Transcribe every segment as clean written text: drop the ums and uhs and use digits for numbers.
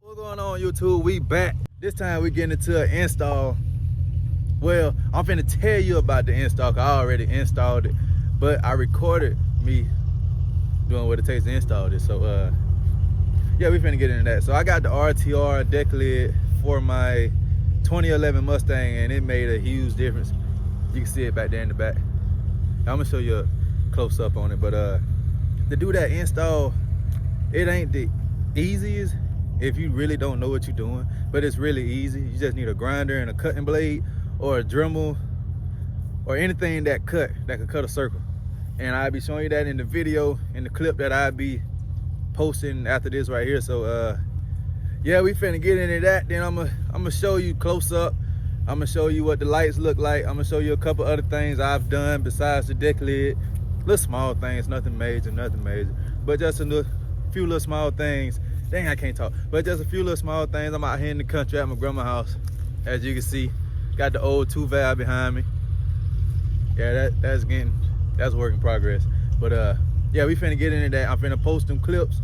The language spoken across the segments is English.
What's going on, YouTube? We back. This time we getting into an install. Well, I'm finna tell you about the install, cause I already installed it, but I recorded me doing what it takes to install this. So yeah, we finna get into that. So I got the RTR Decklid for my 2011 Mustang, and it made a huge difference. You can see it back there in the back. I'm gonna show you a close up on it, but to do that install, it ain't the easiest if you really don't know what you're doing, but it's really easy. You just need a grinder and a cutting blade or a Dremel or anything that can cut a circle. And I'll be showing you that in the video, in the clip that I'll be posting after this right here. So yeah, we finna get into that. Then I'm gonna show you close up. I'm gonna show you what the lights look like. I'm gonna show you a couple other things I've done besides the deck lid. Little small things, nothing major, but just a few little small things. Dang, I can't talk. But just a few little small things. I'm out here in the country at my grandma's house. As you can see, got the old 2 valve behind me. Yeah, that's work in progress. But yeah, we finna get into that. I'm finna post them clips.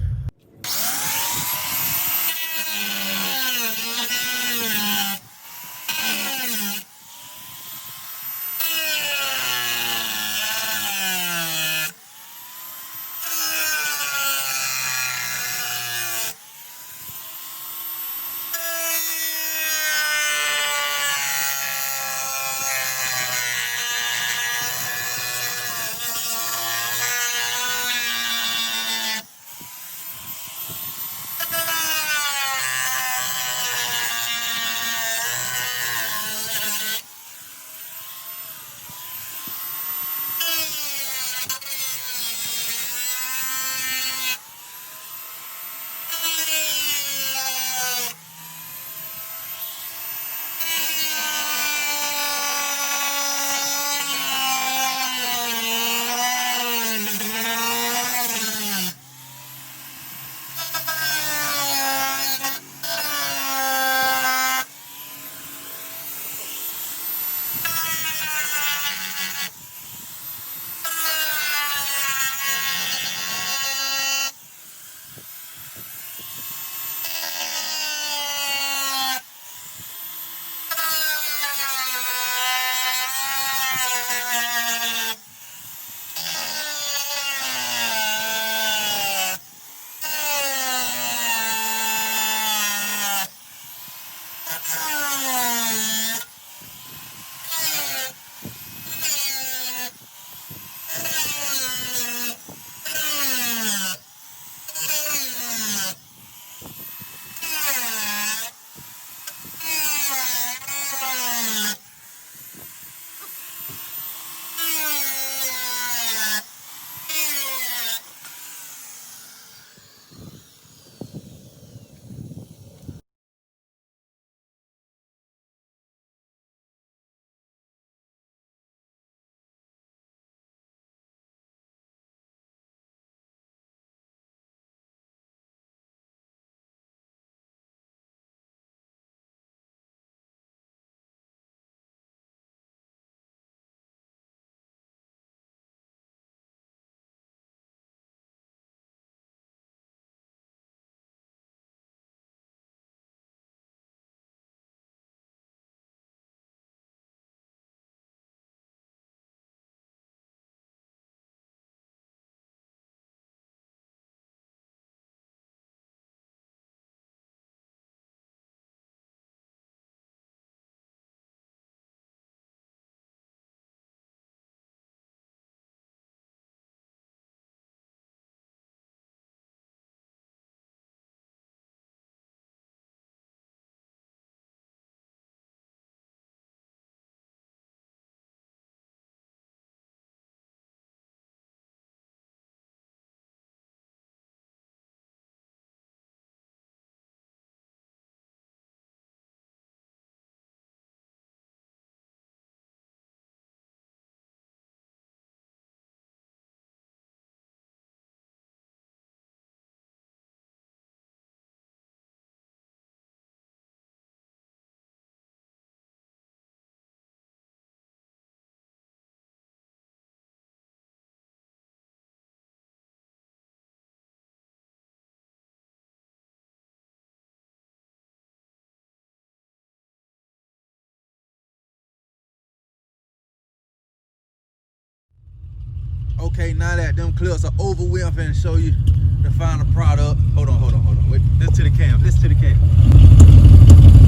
Okay, now that them clips are over with, I'm finna show you the final product. Hold on. Wait, listen to the cam.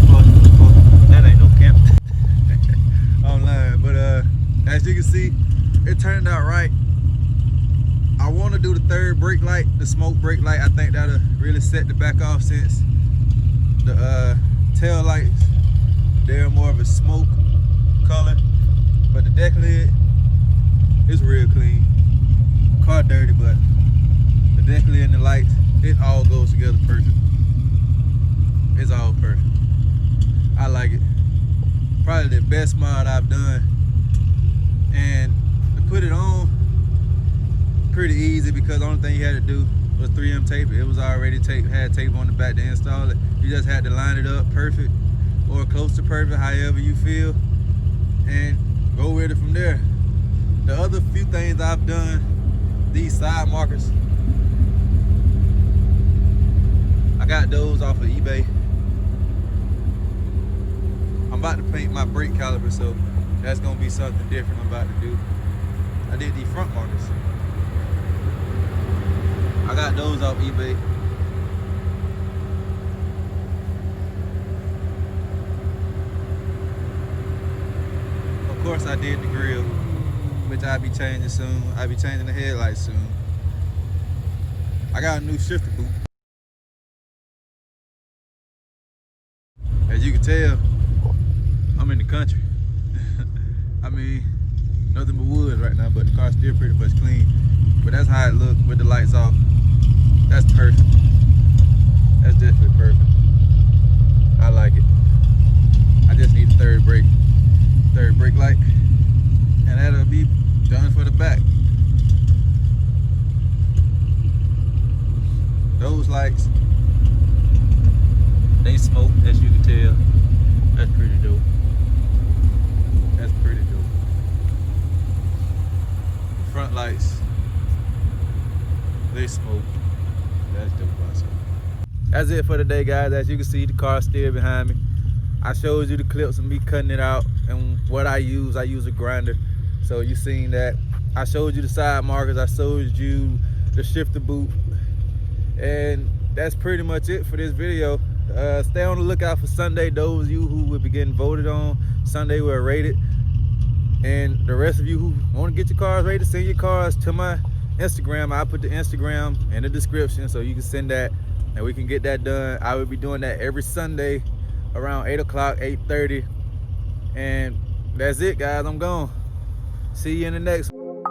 Oh, that ain't no cam. I'm lying, but as you can see, it turned out right. I want to do the third brake light, the smoke brake light. I think that'll really set the back off, since the tail lights, they're more of a smoke color, but the deck lid is real clean. Car dirty, but the deck lid and the lights, it all goes together perfect. It's all perfect. I like it. Probably the best mod I've done. And to put it on, pretty easy, because the only thing you had to do was 3M tape it. It was already had tape on the back to install it. You just had to line it up perfect, or close to perfect, however you feel, and go with it from there. The other few things I've done, these side markers, I got those off of eBay. I'm about to paint my brake caliper, so that's gonna be something different I'm about to do. I did these front markers. I got those off eBay. Of course, I did the grill, which I'll be changing soon. I'll be changing the headlights soon. I got a new shifter boot. As you can tell, I'm in the country. I mean, nothing but woods right now, but the car's still pretty much clean. But that's how it looks with the lights off. That's perfect. That's definitely perfect. I like it. I just need a third brake light, and that'll be done for the back. Those lights, they smoke, as you can tell. That's pretty dope. That's pretty dope. Front lights, they smoke. That's dope also. That's it for today, guys. As you can see, the car's still behind me. I showed you the clips of me cutting it out, and what I use a grinder. So you seen that. I showed you the side markers, I showed you the shifter boot, and that's pretty much it for this video. Stay on the lookout for Sunday. Those of you who will be getting voted on, Sunday will rate it. And the rest of you who want to get your cars rated, send your cars to my Instagram. I'll put the Instagram in the description, so you can send that and we can get that done. I will be doing that every Sunday around 8 o'clock, 8:30. And that's it, guys. I'm gone. See you in the next one.